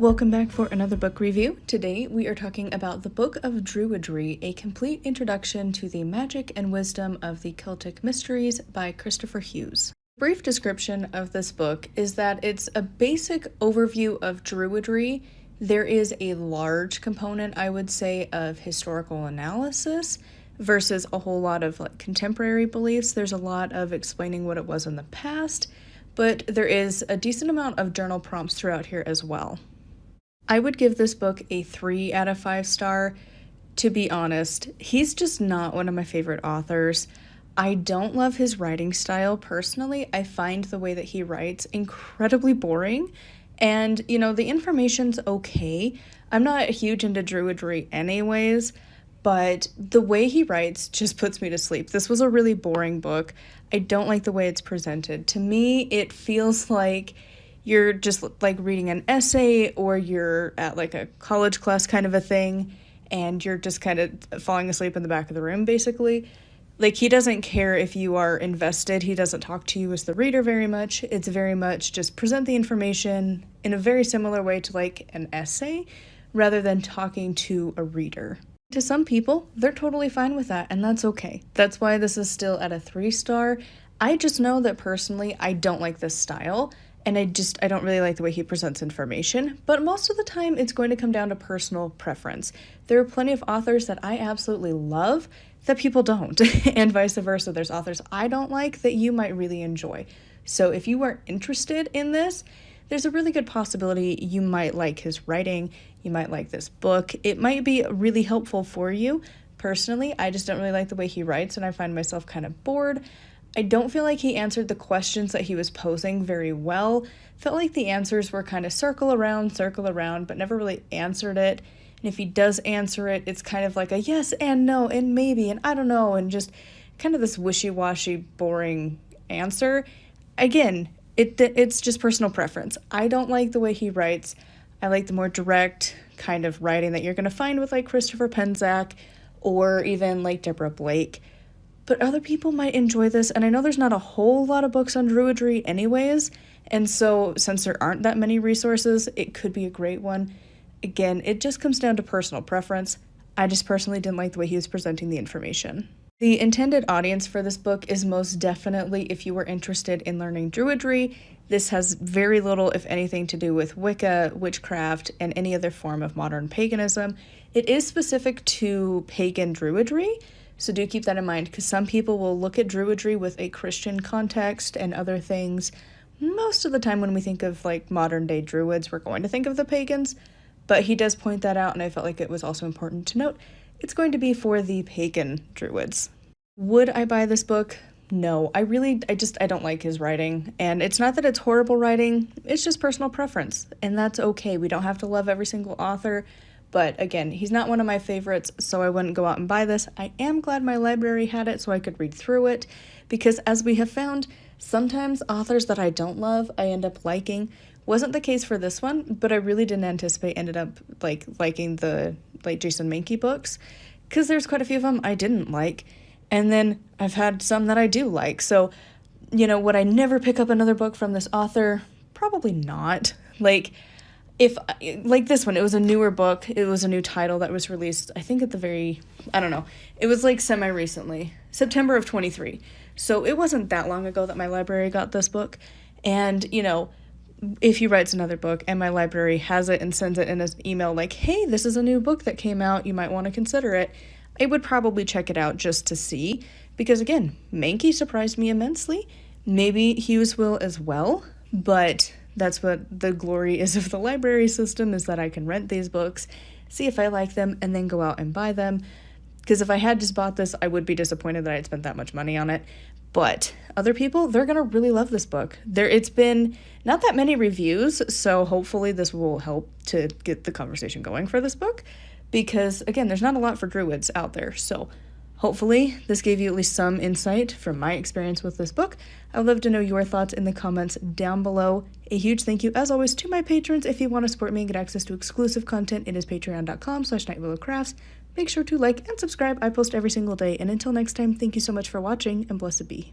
Welcome back for another book review. Today we are talking about the Book of Druidry, a complete introduction to the magic and wisdom of the Celtic mysteries by Kristoffer Hughes. Brief description of this book is that it's a basic overview of Druidry. There is a large component, I would say, of historical analysis versus a whole lot of contemporary beliefs. There's a lot of explaining what it was in the past, but there is a decent amount of journal prompts throughout here as well. I would give this book a 3 out of 5 star. To be honest, he's just not one of my favorite authors. I don't love his writing style personally. I find the way that he writes incredibly boring, and the information's okay. I'm not huge into Druidry anyways, but the way he writes just puts me to sleep. This was a really boring book. I don't like the way it's presented. To me, it feels like you're just reading an essay, or you're at a college class kind of a thing, and you're just kind of falling asleep in the back of the room, basically. He doesn't care if you are invested. He doesn't talk to you as the reader very much. It's very much just present the information in a very similar way to an essay, rather than talking to a reader. To some people, they're totally fine with that, and that's okay. That's why this is still at a 3 star. I just know that personally, I don't like this style. And I don't really like the way he presents information, but most of the time it's going to come down to personal preference. There are plenty of authors that I absolutely love that people don't, and vice versa. There's authors I don't like that you might really enjoy. So if you are interested in this, there's a really good possibility you might like his writing, you might like this book. It might be really helpful for you. Personally, I just don't really like the way he writes, and I find myself kind of bored. I don't feel like he answered the questions that he was posing very well. Felt like the answers were kind of circle around, but never really answered it. And if he does answer it, it's kind of like a yes and no and maybe and I don't know, and just kind of this wishy-washy, boring answer. Again, it's just personal preference. I don't like the way he writes. I like the more direct kind of writing that you're going to find with Christopher Penczak or even Deborah Blake. But other people might enjoy this, and I know there's not a whole lot of books on Druidry anyways, and so since there aren't that many resources, it could be a great one. Again, it just comes down to personal preference. I just personally didn't like the way he was presenting the information. The intended audience for this book is most definitely if you were interested in learning Druidry. This has very little, if anything, to do with Wicca, witchcraft, and any other form of modern paganism. It is specific to pagan Druidry, so do keep that in mind, because some people will look at Druidry with a Christian context and other things. Most of the time when we think of modern day Druids, we're going to think of the pagans, but he does point that out, and I felt like it was also important to note it's going to be for the pagan Druids. Would I buy this book? No, I don't like his writing, and it's not that it's horrible writing, it's just personal preference, and that's okay. We don't have to love every single author. But again, he's not one of my favorites, so I wouldn't go out and buy this. I am glad my library had it so I could read through it, because as we have found, sometimes authors that I don't love, I end up liking. Wasn't the case for this one, but I really didn't anticipate ended up liking the Jason Mankey books, because there's quite a few of them I didn't like, and then I've had some that I do like. So, would I never pick up another book from this author? Probably not. If, this one, it was a newer book, it was a new title that was released, I think it was semi-recently, September of 23, so it wasn't that long ago that my library got this book, and, if he writes another book and my library has it and sends it in an email hey, this is a new book that came out, you might want to consider it, I would probably check it out just to see, because again, Mankey surprised me immensely, maybe Hughes will as well, but that's what the glory is of the library system, is that I can rent these books, see if I like them, and then go out and buy them. Because if I had just bought this, I would be disappointed that I'd spent that much money on it. But other people, they're going to really love this book. It's been not that many reviews, so hopefully this will help to get the conversation going for this book. Because, again, there's not a lot for Druids out there, so hopefully this gave you at least some insight from my experience with this book. I would love to know your thoughts in the comments down below. A huge thank you, as always, to my patrons. If you want to support me and get access to exclusive content, it is patreon.com/nightwillowcrafts. Make sure to like and subscribe. I post every single day. And until next time, thank you so much for watching, and blessed be.